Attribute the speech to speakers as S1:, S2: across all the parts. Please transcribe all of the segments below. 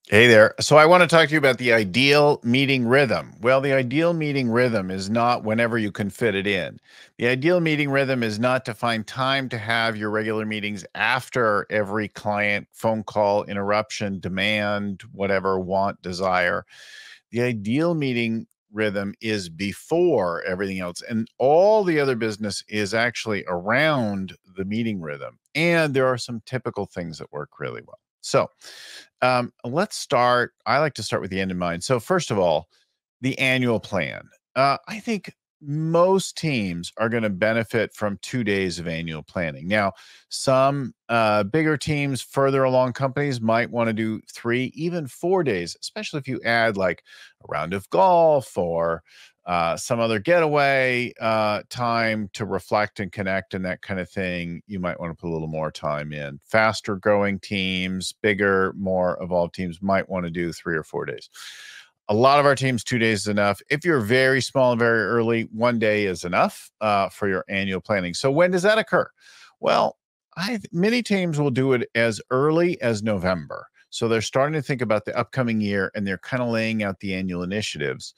S1: Hey there. So I want to talk to you about the ideal meeting rhythm. Well, the ideal meeting rhythm is not whenever you can fit it in. The ideal meeting rhythm is not to find time to have your regular meetings after every client phone call, interruption, demand, whatever, want, desire. The ideal meeting rhythm is before everything else. And all the other business is actually around the meeting rhythm. And there are some typical things that work really well. So let's start. I like to start with the end in mind. So, first of all, the annual plan. I think most teams are going to benefit from 2 days of annual planning. Now, some bigger teams, further along companies might want to do 3, even 4 days, especially if you add like a round of golf or some other getaway time to reflect and connect and that kind of thing. You might want to put a little more time in. Faster growing teams, bigger, more evolved teams might want to do 3 or 4 days. A lot of our teams, 2 days is enough. If you're very small and very early, 1 day is enough for your annual planning. So when does that occur? Well, many teams will do it as early as November. So they're starting to think about the upcoming year and they're kind of laying out the annual initiatives.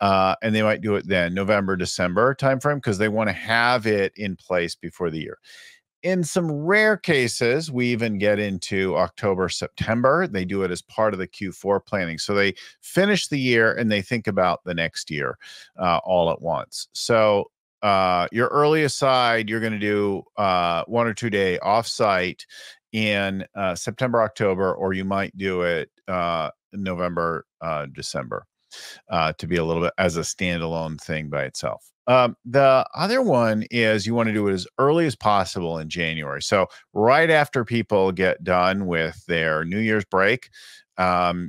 S1: And they might do it then, November, December timeframe, because they want to have it in place before the year. In some rare cases, we even get into October, September. They do it as part of the Q4 planning. So they finish the year and they think about the next year all at once. So your earliest side, you're going to do 1 or 2 day offsite in September, October, or you might do it November, December to be a little bit as a standalone thing by itself. The other one is you want to do it as early as possible in January. So right after people get done with their New Year's break,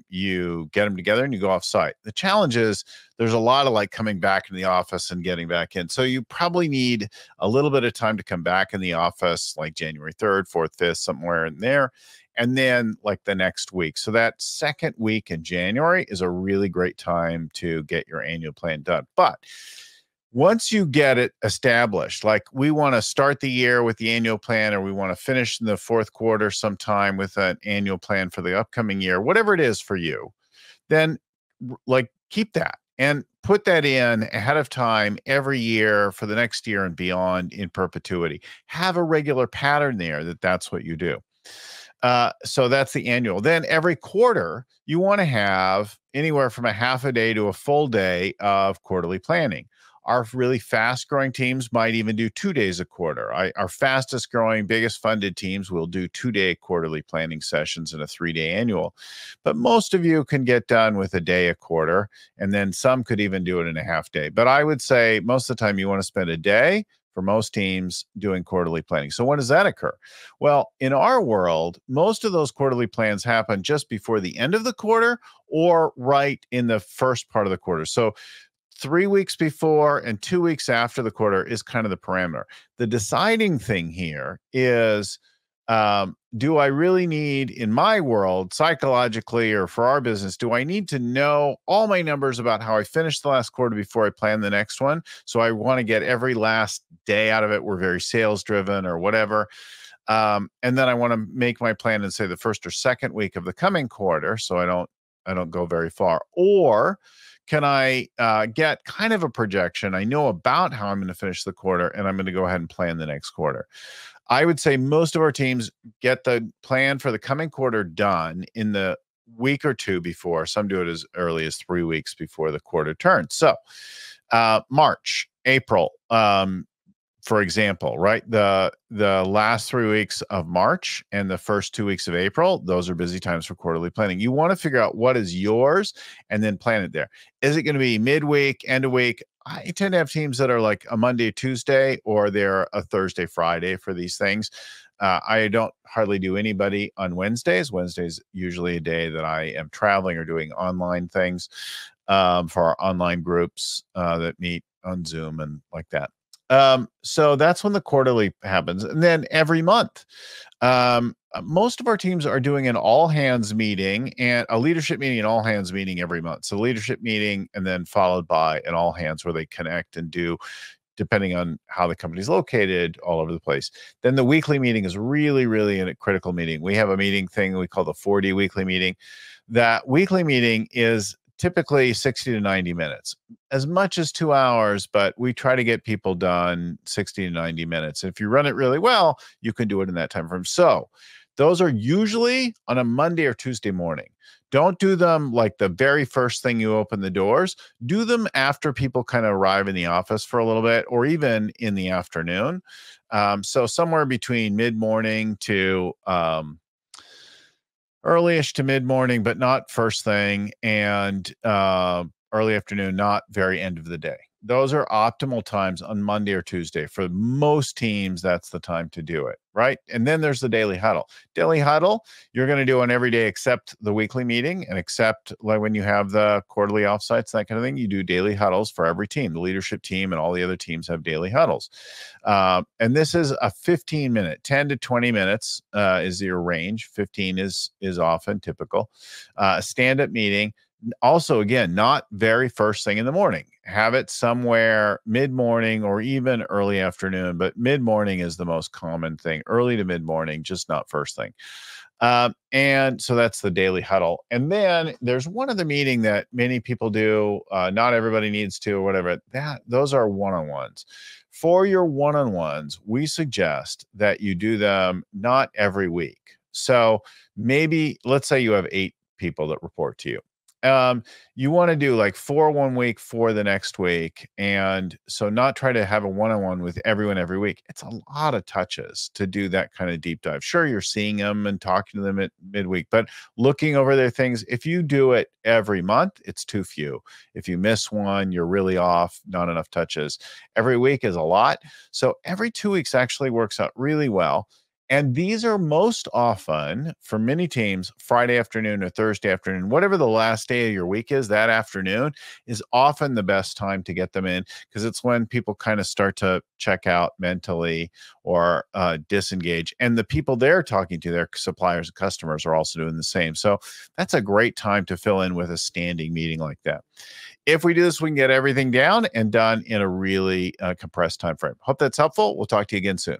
S1: you get them together and you go off site. The challenge is there's a lot of like coming back in the office and getting back in. So you probably need a little bit of time to come back in the office, like January 3rd, 4th, 5th, somewhere in there. And then like the next week. So that second week in January is a really great time to get your annual plan done. But once you get it established, like we want to start the year with the annual plan, or we want to finish in the fourth quarter sometime with an annual plan for the upcoming year, whatever it is for you, then like keep that and put that in ahead of time every year for the next year and beyond in perpetuity. Have a regular pattern there that's what you do. So that's the annual. Then every quarter, you want to have anywhere from a half a day to a full day of quarterly planning. Our really fast growing teams might even do 2 days a quarter. Our fastest growing, biggest funded teams will do 2 day quarterly planning sessions and a 3 day annual. But most of you can get done with a day a quarter, and then some could even do it in a half day. But I would say most of the time you want to spend a day for most teams doing quarterly planning. So when does that occur? Well, in our world, most of those quarterly plans happen just before the end of the quarter or right in the first part of the quarter. So 3 weeks before and 2 weeks after the quarter is kind of the parameter. The deciding thing here is, do I really need, in my world, psychologically or for our business, do I need to know all my numbers about how I finished the last quarter before I plan the next one? So I want to get every last day out of it. We're very sales driven or whatever. And then I want to make my plan and say the first or second week of the coming quarter, so I don't go very far. Or can I get kind of a projection? I know about how I'm going to finish the quarter, and I'm going to go ahead and plan the next quarter. I would say most of our teams get the plan for the coming quarter done in the week or two before. Some do it as early as 3 weeks before the quarter turns. So March, April, for example, right? The last 3 weeks of March and the first 2 weeks of April, those are busy times for quarterly planning. You want to figure out what is yours and then plan it there. Is it going to be midweek, end of week? I tend to have teams that are like a Monday, Tuesday, or they're a Thursday, Friday for these things. I don't hardly do anybody on Wednesdays. Wednesdays usually a day that I am traveling or doing online things for our online groups that meet on Zoom and like that. So that's when the quarterly happens. And then every month, most of our teams are doing an all hands meeting and a leadership meeting and all hands meeting every month. So leadership meeting and then followed by an all hands where they connect and do, depending on how the company's located, all over the place. Then the weekly meeting is really, really a critical meeting. We have a meeting thing we call the 4D weekly meeting. That weekly meeting is typically 60 to 90 minutes, as much as 2 hours, but we try to get people done 60 to 90 minutes. If you run it really well, you can do it in that time frame. So those are usually on a Monday or Tuesday morning. Don't do them like the very first thing you open the doors. Do them after people kind of arrive in the office for a little bit, or even in the afternoon. So somewhere between mid-morning to early-ish to mid-morning, but not first thing, and early afternoon, not very end of the day. Those are optimal times on Monday or Tuesday. For most teams, that's the time to do it, right? And then there's the daily huddle. Daily huddle, you're going to do on every day except the weekly meeting, and except like when you have the quarterly offsites, that kind of thing, you do daily huddles for every team. The leadership team and all the other teams have daily huddles. And this is a 15-minute, 10 to 20 minutes is your range. 15 is often typical. A stand-up meeting. Also, again, not very first thing in the morning. Have it somewhere mid-morning or even early afternoon, but mid-morning is the most common thing. Early to mid-morning, just not first thing. And so that's the daily huddle. And then there's one other meeting that many people do. Not everybody needs to, or whatever. Those are one-on-ones. For your one-on-ones, we suggest that you do them not every week. So maybe, let's say you have 8 people that report to you. You want to do like 4 one week, 4 the next week. And so not try to have a one-on-one with everyone every week. It's a lot of touches to do that kind of deep dive. Sure, you're seeing them and talking to them at midweek, but looking over their things, if you do it every month, it's too few. If you miss one, you're really off, not enough touches. Every week is a lot. So every 2 weeks actually works out really well. And these are most often, for many teams, Friday afternoon or Thursday afternoon. Whatever the last day of your week is, that afternoon is often the best time to get them in, because it's when people kind of start to check out mentally or disengage. And the people they're talking to, their suppliers and customers, are also doing the same. So that's a great time to fill in with a standing meeting like that. If we do this, we can get everything down and done in a really compressed time frame. Hope that's helpful. We'll talk to you again soon.